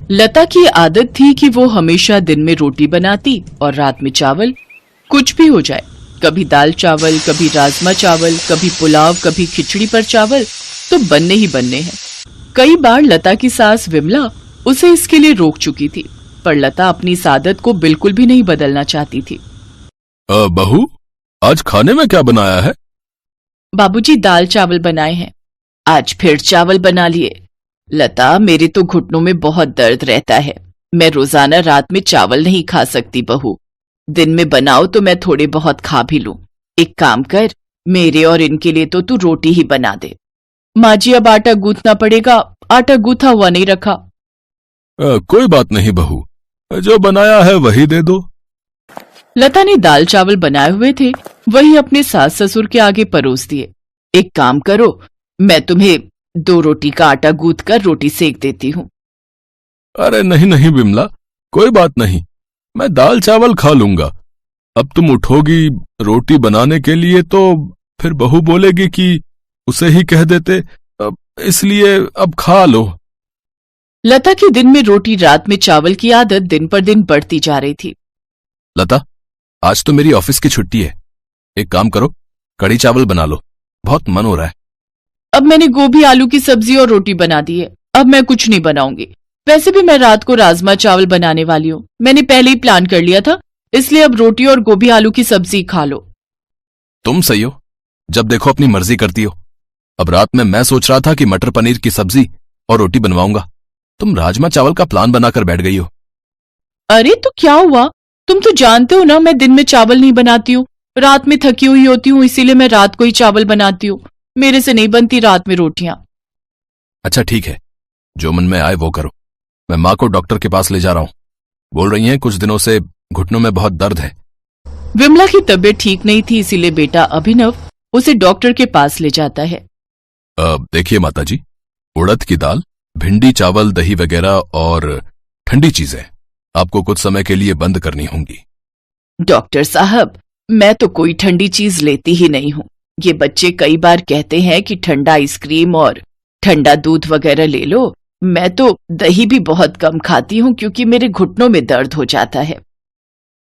लता की आदत थी कि वो हमेशा दिन में रोटी बनाती और रात में चावल। कुछ भी हो जाए, कभी दाल चावल, कभी राजमा चावल, कभी पुलाव, कभी खिचड़ी पर चावल तो बनने ही बनने हैं। कई बार लता की सास विमला उसे इसके लिए रोक चुकी थी, पर लता अपनी इस आदत को बिल्कुल भी नहीं बदलना चाहती थी। बहू, आज खाने में क्या बनाया है? बाबूजी दाल चावल बनाए हैं। आज फिर चावल बना लिए। लता, मेरे तो घुटनों में बहुत दर्द रहता है। मैं रोजाना रात में चावल नहीं खा सकती बहू। दिन में बनाओ तो मैं थोड़े बहुत खा भी लूं। एक काम कर, मेरे और इनके लिए तो तू रोटी ही बना दे। माँ जी, अब आटा गूंथना पड़ेगा। आटा गूंथा हुआ नहीं रखा। कोई बात नहीं बहू, जो बनाया है वही दे दो। लता ने दाल चावल बनाए हुए थे, वही अपने सास ससुर के आगे परोस दिए। एक काम करो, मैं तुम्हें 2 रोटी का आटा गूंथ कर रोटी सेक देती हूँ। अरे नहीं नहीं विमला, कोई बात नहीं, मैं दाल चावल खा लूंगा। अब तुम उठोगी रोटी बनाने के लिए तो फिर बहू बोलेगी कि उसे ही कह देते, इसलिए अब खा लो। लता की दिन में रोटी रात में चावल की आदत दिन पर दिन बढ़ती जा रही थी। लता, आज तो मेरी ऑफिस की छुट्टी है। एक काम करो, कढ़ी चावल बना लो, बहुत मन हो रहा है। अब मैंने गोभी आलू की सब्जी और रोटी बना दी है, अब मैं कुछ नहीं बनाऊंगी। वैसे भी मैं रात को राजमा चावल बनाने वाली हूँ, मैंने पहले ही प्लान कर लिया था, इसलिए अब रोटी और गोभी आलू की सब्जी खा लो। तुम सही हो, जब देखो अपनी मर्जी करती हो। अब रात में मैं सोच रहा था कि मटर पनीर की सब्जी और रोटी बनवाऊंगा, तुम राजमा चावल का प्लान बनाकर बैठ गई हो। अरे तो क्या हुआ, तुम तो जानते हो ना मैं दिन में चावल नहीं बनाती हूँ, रात में थकी हुई होती हूँ, इसीलिए मैं रात को ही चावल बनाती हूँ। मेरे से नहीं बनती रात में रोटियां। अच्छा ठीक है, जो मन में आए वो करो। मैं माँ को डॉक्टर के पास ले जा रहा हूँ, बोल रही हैं कुछ दिनों से घुटनों में बहुत दर्द है। विमला की तबीयत ठीक नहीं थी, इसीलिए बेटा अभिनव उसे डॉक्टर के पास ले जाता है। देखिए माताजी, उड़द की दाल, भिंडी, चावल, दही वगैरह और ठंडी चीजें आपको कुछ समय के लिए बंद करनी होंगी। डॉक्टर साहब, मैं तो कोई ठंडी चीज लेती ही नहीं हूँ। ये बच्चे कई बार कहते हैं कि ठंडा आइसक्रीम और ठंडा दूध वगैरह ले लो। मैं तो दही भी बहुत कम खाती हूँ क्योंकि मेरे घुटनों में दर्द हो जाता है।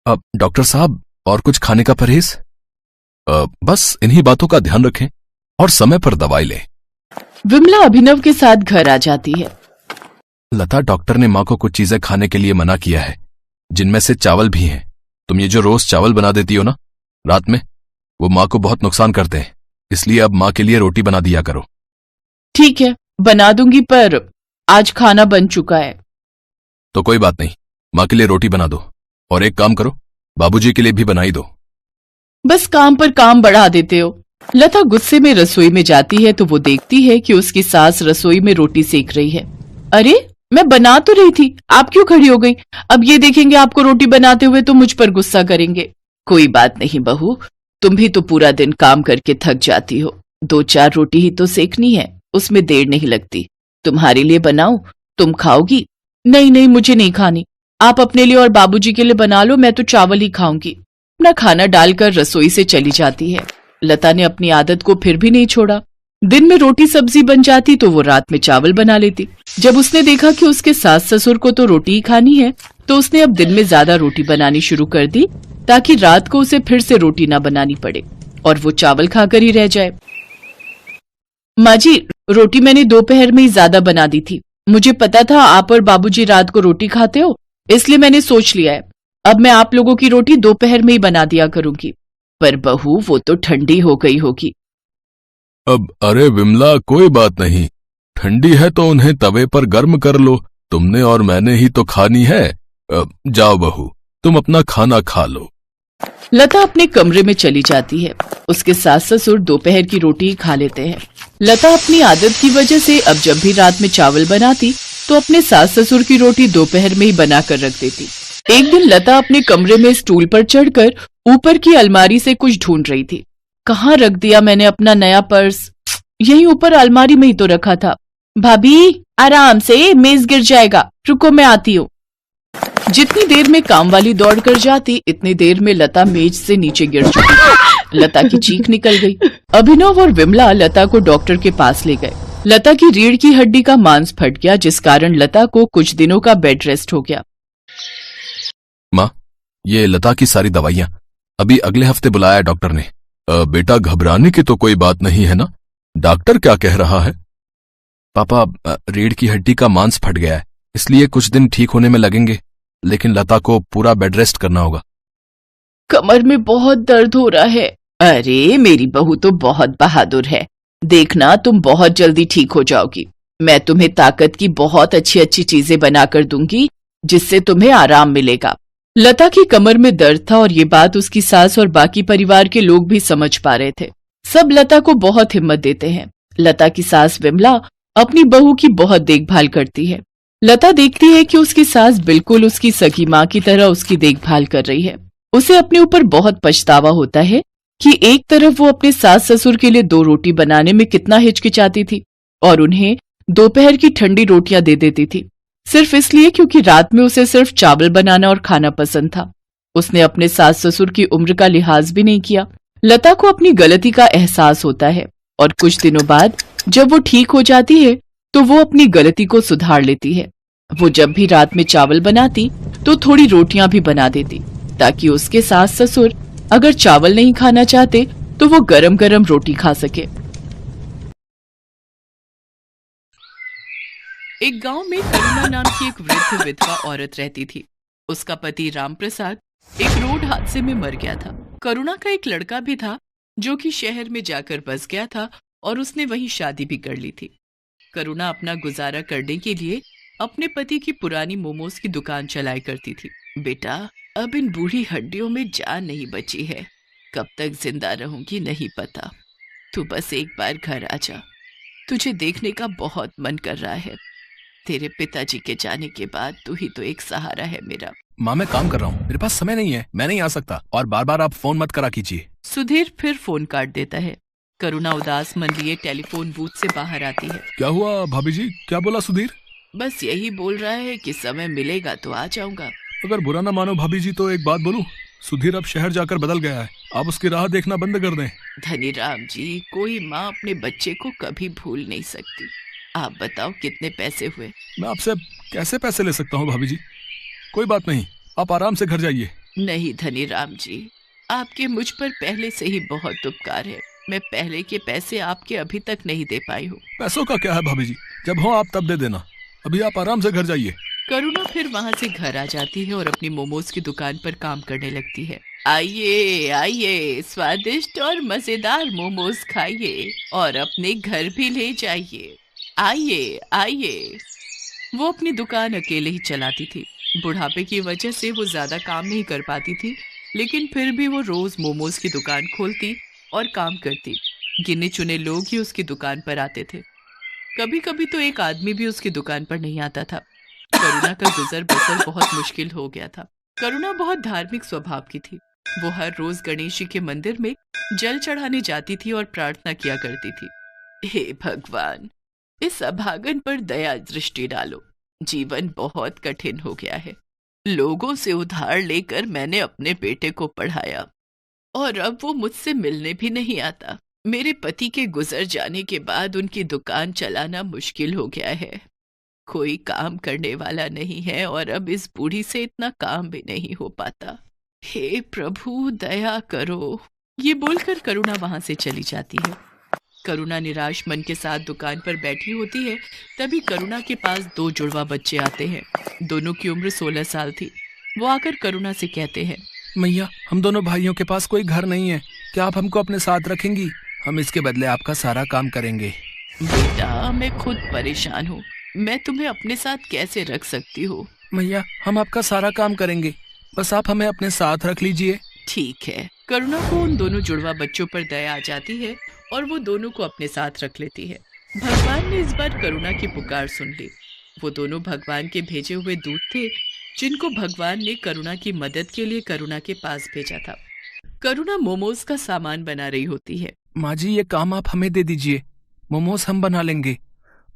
अब डॉक्टर साहब, और कुछ खाने का परहेज? बस इन्हीं बातों का ध्यान रखें और समय पर दवाई लें। विमला अभिनव के साथ घर आ जाती है। लता, डॉक्टर ने माँ को कुछ चीजें खाने के लिए मना किया है, जिनमें से चावल भी हैं। तुम ये जो रोज चावल बना देती हो ना रात में, वो माँ को बहुत नुकसान करते हैं, इसलिए अब माँ के लिए रोटी बना दिया करो। ठीक है, बना दूंगी, पर आज खाना बन चुका है। तो कोई बात नहीं, माँ के लिए रोटी बना दो, और एक काम करो, बाबूजी के लिए भी बनाई दो। बस काम पर काम बढ़ा देते हो। लता गुस्से में रसोई में जाती है तो वो देखती है कि उसकी सास रसोई में रोटी सेक रही है। अरे, मैं बना तो रही थी, आप क्यों खड़ी हो गई? अब ये देखेंगे आपको रोटी बनाते हुए तो मुझ पर गुस्सा करेंगे। कोई बात नहीं बहू, तुम भी तो पूरा दिन काम करके थक जाती हो, 2-4 रोटी ही तो सेकनी है, उसमें देर नहीं लगती। तुम्हारे लिए बनाऊं, तुम खाओगी? नहीं नहीं, मुझे नहीं खानी, आप अपने लिए और बाबूजी के लिए बना लो, मैं तो चावल ही खाऊंगी। अपना खाना डालकर रसोई से चली जाती है। लता ने अपनी आदत को फिर भी नहीं छोड़ा। दिन में रोटी सब्जी बन जाती तो वो रात में चावल बना लेती। जब उसने देखा कि उसके सास ससुर को तो रोटी ही खानी है, तो उसने अब दिन में ज्यादा रोटी बनानी शुरू कर दी, ताकि रात को उसे फिर से रोटी ना बनानी पड़े और वो चावल खाकर ही रह जाए। माँ जी, रोटी मैंने दोपहर में ही ज्यादा बना दी थी। मुझे पता था आप और बाबूजी रात को रोटी खाते हो, इसलिए मैंने सोच लिया है अब मैं आप लोगों की रोटी दोपहर में ही बना दिया करूंगी। पर बहू, वो तो ठंडी हो गई होगी। अब अरे विमला, कोई बात नहीं, ठंडी है तो उन्हें तवे पर गर्म कर लो, तुमने और मैंने ही तो खानी है। जाओ बहू, तुम अपना खाना खा लो। लता अपने कमरे में चली जाती है। उसके सास ससुर दोपहर की रोटी ही खा लेते हैं। लता अपनी आदत की वजह से अब जब भी रात में चावल बनाती तो अपने सास ससुर की रोटी दोपहर में ही बनाकर रख देती। एक दिन लता अपने कमरे में स्टूल पर चढ़कर ऊपर की अलमारी से कुछ ढूंढ रही थी। कहाँ रख दिया मैंने अपना नया पर्स? यहीं ऊपर अलमारी में ही तो रखा था। भाभी, आराम से, मेज गिर जाएगा, रुको मैं आती हूँ। जितनी देर में काम वाली दौड़ कर जाती, इतनी देर में लता मेज से नीचे गिर चुकी थी। लता की चीख निकल गई। अभिनव और विमला लता को डॉक्टर के पास ले गए। लता की रीढ़ की हड्डी का मांस फट गया, जिस कारण लता को कुछ दिनों का बेड रेस्ट हो गया। माँ, ये लता की सारी दवाइयाँ अभी अगले हफ्ते बुलाया है डॉक्टर ने। बेटा, घबराने की तो कोई बात नहीं है ना? डॉक्टर क्या कह रहा है? पापा, रीढ़ की हड्डी का मांस फट गया है, इसलिए कुछ दिन ठीक होने में लगेंगे, लेकिन लता को पूरा बेड रेस्ट करना होगा। कमर में बहुत दर्द हो रहा है। अरे मेरी बहू तो बहुत बहादुर है, देखना तुम बहुत जल्दी ठीक हो जाओगी। मैं तुम्हें ताकत की बहुत अच्छी अच्छी चीजें बनाकर दूंगी, जिससे तुम्हें आराम मिलेगा। लता की कमर में दर्द था और ये बात उसकी सास और बाकी परिवार के लोग भी समझ पा रहे थे। सब लता को बहुत हिम्मत देते हैं। लता की सास विमला अपनी बहू की बहुत देखभाल करती है। लता देखती है कि उसकी सास बिल्कुल उसकी सगी माँ की तरह उसकी देखभाल कर रही है। उसे अपने ऊपर बहुत पछतावा होता है कि एक तरफ वो अपने सास ससुर के लिए 2 रोटी बनाने में कितना हिचकिचाती थी और उन्हें दोपहर की ठंडी रोटियां दे देती थी, सिर्फ इसलिए क्योंकि रात में उसे सिर्फ चावल बनाना और खाना पसंद था। उसने अपने सास ससुर की उम्र का लिहाज भी नहीं किया। लता को अपनी गलती का एहसास होता है और कुछ दिनों बाद जब वो ठीक हो जाती है तो वो अपनी गलती को सुधार लेती है। वो जब भी रात में चावल बनाती तो थोड़ी रोटियां भी बना देती, ताकि उसके सास ससुर अगर चावल नहीं खाना चाहते तो वो गरम गरम रोटी खा सके। एक गांव में करुणा नाम की एक वृद्ध विधवा औरत रहती थी। उसका पति राम प्रसाद एक रोड हादसे में मर गया था। करुणा का एक लड़का भी था जो कि शहर में जाकर बस गया था और उसने वहीं शादी भी कर ली थी। करुणा अपना गुजारा करने के लिए अपने पति की पुरानी मोमोज की दुकान चलाया करती थी। बेटा, अब इन बूढ़ी हड्डियों में जान नहीं बची है, कब तक जिंदा रहूंगी नहीं पता। तू बस एक बार घर आ जा, तुझे देखने का बहुत मन कर रहा है। तेरे पिताजी के जाने के बाद तू ही तो एक सहारा है मेरा। माँ, मैं काम कर रहा हूँ, मेरे पास समय नहीं है, मैं नहीं आ सकता, और बार बार आप फोन मत करा कीजिए। सुधीर फिर फोन काट देता है। करुणा उदास मन लिए टेलीफोन बूथ से बाहर आती है। क्या हुआ भाभी जी, क्या बोला सुधीर? बस यही बोल रहा है कि समय मिलेगा तो आ जाऊंगा। अगर बुरा ना मानो भाभी जी तो एक बात बोलूं, सुधीर अब शहर जाकर बदल गया है, आप उसकी राह देखना बंद कर दें। धनीराम जी, कोई माँ अपने बच्चे को कभी भूल नहीं सकती। आप बताओ कितने पैसे हुए? मैं आपसे कैसे पैसे ले सकता हूँ भाभी जी? कोई बात नहीं, आप आराम से घर जाइए। नहीं धनीराम जी, आपके मुझ पर पहले से ही बहुत उपकार है। मैं पहले के पैसे आपके अभी तक नहीं दे पाई हूँ। पैसों का क्या है भाभी जी, जब हो आप तब दे देना, अभी आप आराम से घर जाइए। करुणा फिर वहाँ से घर आ जाती है और अपनी मोमोज की दुकान पर काम करने लगती है। आइए आइए, स्वादिष्ट और मजेदार मोमोज खाइए और अपने घर भी ले जाइए। आइए आइए। वो अपनी दुकान अकेले ही चलाती थी। बुढ़ापे की वजह से वो ज्यादा काम नहीं कर पाती थी, लेकिन फिर भी वो रोज मोमोज की दुकान खोलती और काम करती। गिने चुने लोग ही उसकी दुकान पर आते थे। कभी कभी तो एक आदमी भी उसकी दुकान पर नहीं आता था। करुणा का गुजर बसर बहुत मुश्किल हो गया था। करुणा बहुत धार्मिक स्वभाव की थी। वो हर रोज गणेश जी के मंदिर में जल चढ़ाने जाती थी और प्रार्थना किया करती थी। हे भगवान, इस अभागन पर दया दृष्टि डालो। जीवन बहुत कठिन हो गया है। लोगों से उधार लेकर मैंने अपने बेटे को पढ़ाया और अब वो मुझसे मिलने भी नहीं आता। मेरे पति के गुजर जाने के बाद उनकी दुकान चलाना मुश्किल हो गया है। कोई काम करने वाला नहीं है और अब इस बूढ़ी से इतना काम भी नहीं हो पाता। हे प्रभु, दया करो। ये बोलकर करुणा वहां से चली जाती है। करुणा निराश मन के साथ दुकान पर बैठी होती है। तभी करुणा के पास 2 जुड़वा बच्चे आते हैं। दोनों की उम्र 16 साल थी। वो आकर करुणा से कहते हैं, मैया, हम दोनों भाइयों के पास कोई घर नहीं है, क्या आप हमको अपने साथ रखेंगी? हम इसके बदले आपका सारा काम करेंगे। बेटा, मैं खुद परेशान हूँ, मैं तुम्हें अपने साथ कैसे रख सकती हूँ? मैया, हम आपका सारा काम करेंगे, बस आप हमें अपने साथ रख लीजिए। ठीक है। करुणा को उन दोनों जुड़वा बच्चों पर दया आ जाती है और वो दोनों को अपने साथ रख लेती है। भगवान ने इस बार करुणा की पुकार सुन ली। वो दोनों भगवान के भेजे हुए दूत थे, जिनको भगवान ने करुणा की मदद के लिए करुणा के पास भेजा था। करुणा मोमोज का सामान बना रही होती है। माँ जी, ये काम आप हमें दे दीजिए, मोमोज हम बना लेंगे,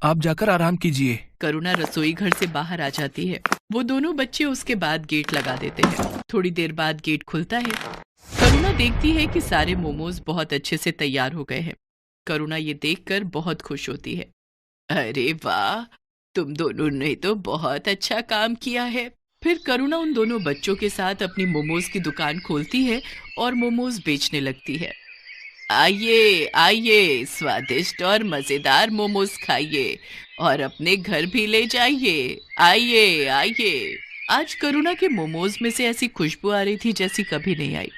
आप जाकर आराम कीजिए। करुणा रसोई घर से बाहर आ जाती है। वो दोनों बच्चे उसके बाद गेट लगा देते हैं। थोड़ी देर बाद गेट खुलता है। करुणा देखती है कि सारे मोमोज बहुत अच्छे से तैयार हो गए हैं। करुणा ये देखकर बहुत खुश होती है। अरे वाह, तुम दोनों ने तो बहुत अच्छा काम किया है। फिर करुणा उन दोनों बच्चों के साथ अपनी मोमोज की दुकान खोलती है और मोमोज बेचने लगती है। आइए आइए, स्वादिष्ट और मजेदार मोमोज खाइए और अपने घर भी ले जाइए। आइए आइए। आज करुणा के मोमोज में से ऐसी खुशबू आ रही थी जैसी कभी नहीं आई।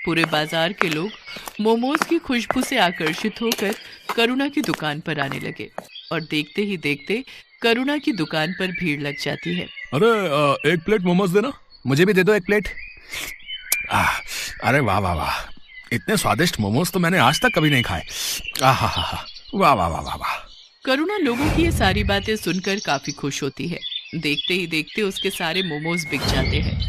पूरे बाजार के लोग मोमोज की खुशबू से आकर्षित होकर करुणा की दुकान पर आने लगे और देखते ही देखते करुणा की दुकान पर भीड़ लग जाती है। अरे एक प्लेट मोमोज देना। मुझे भी दे दो एक प्लेट। अरे वाह वाह वाह, इतने स्वादिष्ट मोमोज तो मैंने आज तक कभी नहीं खाए। आहा हा हा, वाह वाह वाह वाह वाह। करुणा लोगों की ये सारी बातें सुनकर काफी खुश होती है। देखते ही देखते उसके सारे मोमोज बिक जाते हैं।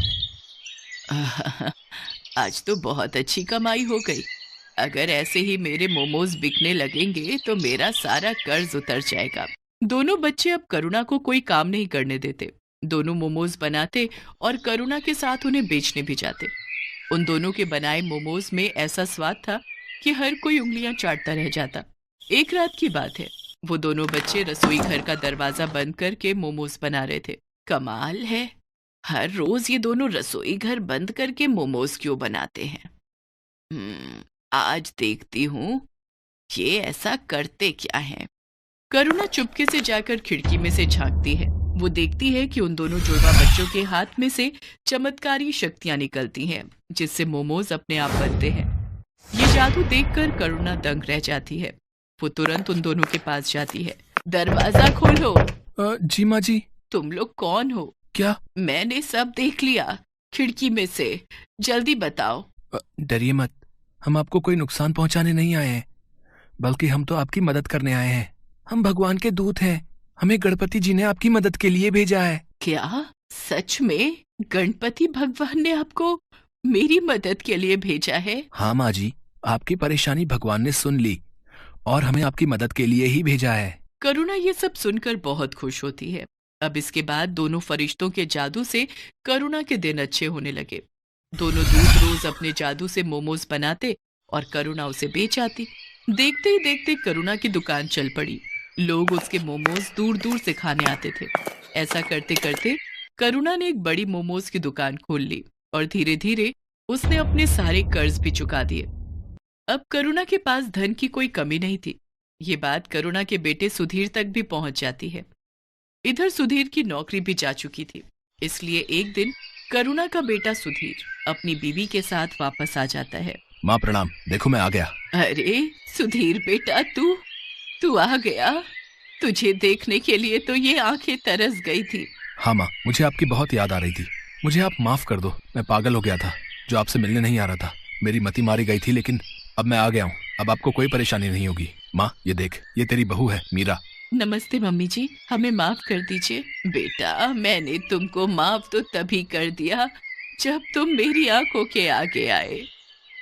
आज तो बहुत अच्छी कमाई हो गई। अगर ऐसे ही मेरे मोमोज बिकने लगेंगे तो मेरा सारा कर्ज उतर जाएगा। दोनों बच्चे अब करुणा को कोई काम नहीं करने देते। दोनों मोमोज बनाते और करुणा के साथ उन्हें बेचने भी जाते। उन दोनों के बनाए मोमोज में ऐसा स्वाद था कि हर कोई उंगलियां चाटता रह जाता। एक रात की बात है, वो दोनों बच्चे रसोई घर का दरवाजा बंद करके मोमोज बना रहे थे। कमाल है, हर रोज ये दोनों रसोई घर बंद करके मोमोज क्यों बनाते हैं। आज देखती हूँ ये ऐसा करते क्या है। करुणा चुपके से जाकर खिड़की में से झांकती है। वो देखती है कि उन दोनों जुड़वा बच्चों के हाथ में से चमत्कारी शक्तियां निकलती हैं, जिससे मोमोज अपने आप बनते हैं। ये जादू देखकर करुणा दंग रह जाती है। वो तुरंत उन दोनों के पास जाती है। दरवाजा खोलो। जी माँ जी। तुम लोग कौन हो? क्या? मैंने सब देख लिया खिड़की में से, जल्दी बताओ। डरिए मत, हम आपको कोई नुकसान पहुंचाने नहीं आए हैं, बल्कि हम तो आपकी मदद करने आए हैं। हम भगवान के दूत हैं। हमें गणपति जी ने आपकी मदद के लिए भेजा है। क्या सच में गणपति भगवान ने आपको मेरी मदद के लिए भेजा है? हाँ माँ जी, आपकी परेशानी भगवान ने सुन ली और हमें आपकी मदद के लिए ही भेजा है। करुणा ये सब सुनकर बहुत खुश होती है। अब इसके बाद दोनों फरिश्तों के जादू से करुणा के दिन अच्छे होने लगे। दोनों दूत रोज अपने जादू से मोमोज बनाते और करुणा उसे बेच आती। देखते ही देखते करुणा की दुकान चल पड़ी। लोग उसके मोमोज दूर दूर से खाने आते थे। ऐसा करते करते करुणा ने एक बड़ी मोमोज की दुकान खोल ली और धीरे धीरे उसने अपने सारे कर्ज भी चुका दिए। अब करुणा के पास धन की कोई कमी नहीं थी। ये बात करुणा के बेटे सुधीर तक भी पहुंच जाती है। इधर सुधीर की नौकरी भी जा चुकी थी, इसलिए एक दिन करुणा का बेटा सुधीर अपनी बीवी के साथ वापस आ जाता है। माँ प्रणाम, देखो मैं आ गया। अरे सुधीर बेटा, तू आ गया। तुझे देखने के लिए तो ये आंखें तरस गई थी। हाँ माँ, मुझे आपकी बहुत याद आ रही थी। मुझे आप माफ कर दो, मैं पागल हो गया था जो आपसे मिलने नहीं आ रहा था। मेरी मति मारी गई थी, लेकिन अब मैं आ गया हूँ। अब आपको कोई परेशानी नहीं होगी। माँ ये देख, ये तेरी बहू है मीरा। नमस्ते मम्मी जी, हमें माफ कर दीजिए। बेटा, मैंने तुमको माफ तो तभी कर दिया जब तुम मेरी आंखों के आगे आए।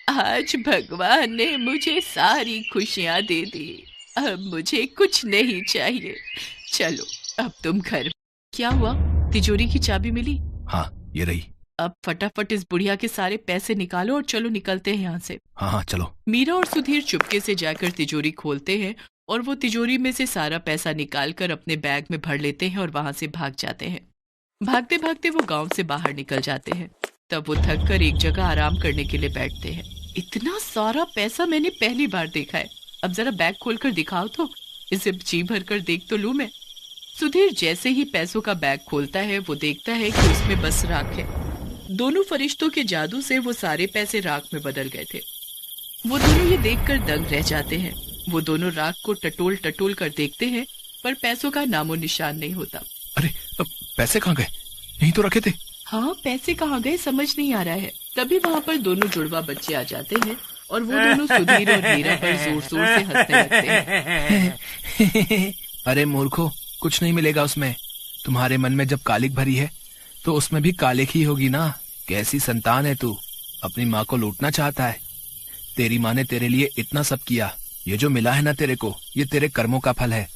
आज भगवान ने मुझे सारी खुशियां दे दी। अब मुझे कुछ नहीं चाहिए। चलो अब तुम घर। क्या हुआ? तिजोरी की चाबी मिली? हाँ ये रही। अब फटाफट इस बुढ़िया के सारे पैसे निकालो और चलो निकलते हैं यहाँ से। हाँ चलो। मीरा और सुधीर चुपके से जाकर तिजोरी खोलते हैं और वो तिजोरी में से सारा पैसा निकालकर अपने बैग में भर लेते हैं और वहां से भाग जाते हैं। भागते भागते वो गांव से बाहर निकल जाते हैं। तब वो थक कर एक जगह आराम करने के लिए बैठते हैं। इतना सारा पैसा मैंने पहली बार देखा है। अब जरा बैग खोलकर दिखाओ तो, इसे जी भर कर देख तो लूं मैं। सुधीर जैसे ही पैसों का बैग खोलता है वो देखता है कि उसमें बस राख है। दोनों फरिश्तों के जादू से वो सारे पैसे राख में बदल गए थे। वो दोनों ये देखकर दंग रह जाते हैं। वो दोनों राख को टटोल टटोल कर देखते हैं, पर पैसों का नामो निशान नहीं होता। अरे अब पैसे कहाँ गए? यहीं तो रखे थे। हाँ, पैसे कहाँ गए समझ नहीं आ रहा है। तभी वहाँ पर दोनों जुड़वा बच्चे आ जाते हैं और वो दोनों सुधीर और मीरा पर जोर जोर से हंसने लगते हैं। अरे मूर्खो, कुछ नहीं मिलेगा उसमें। तुम्हारे मन में जब कालिक भरी है तो उसमें भी कालिक ही होगी ना। कैसी संतान है तू, अपनी माँ को लूटना चाहता है। तेरी माँ ने तेरे लिए इतना सब किया। ये जो मिला है ना तेरे को, ये तेरे कर्मों का फल है।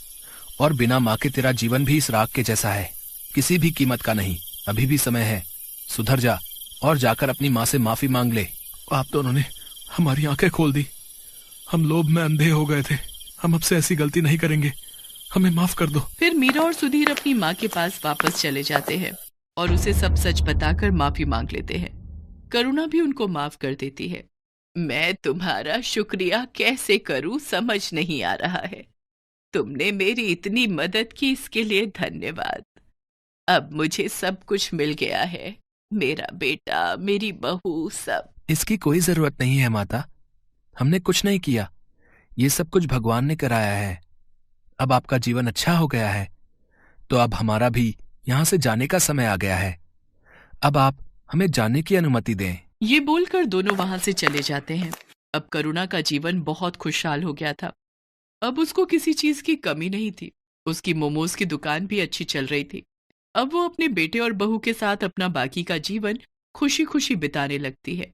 और बिना माँ के तेरा जीवन भी इस राख के जैसा है, किसी भी कीमत का नहीं। अभी भी समय है, सुधर जा और जाकर अपनी माँ से माफी मांग ले। आप दोनों ने हमारी आंखें खोल दी। हम लोभ में अंधे हो गए थे। हम अब से ऐसी गलती नहीं करेंगे। हमें माफ कर दो। फिर मीरा और सुधीर अपनी माँ के पास वापस चले जाते हैं और उसे सब सच बताकर माफी मांग लेते हैं। करुणा भी उनको माफ कर देती है। मैं तुम्हारा शुक्रिया कैसे करूं समझ नहीं आ रहा है। तुमने मेरी इतनी मदद की, इसके लिए धन्यवाद। अब मुझे सब कुछ मिल गया है, मेरा बेटा, मेरी बहू, सब। इसकी कोई जरूरत नहीं है माता, हमने कुछ नहीं किया, ये सब कुछ भगवान ने कराया है। अब आपका जीवन अच्छा हो गया है, तो अब हमारा भी यहाँ से जाने का समय आ गया है। अब आप हमें जाने की अनुमति दें। ये बोलकर दोनों वहां से चले जाते हैं। अब करुणा का जीवन बहुत खुशहाल हो गया था। अब उसको किसी चीज की कमी नहीं थी। उसकी मोमोज की दुकान भी अच्छी चल रही थी। अब वो अपने बेटे और बहू के साथ अपना बाकी का जीवन खुशी खुशी बिताने लगती है।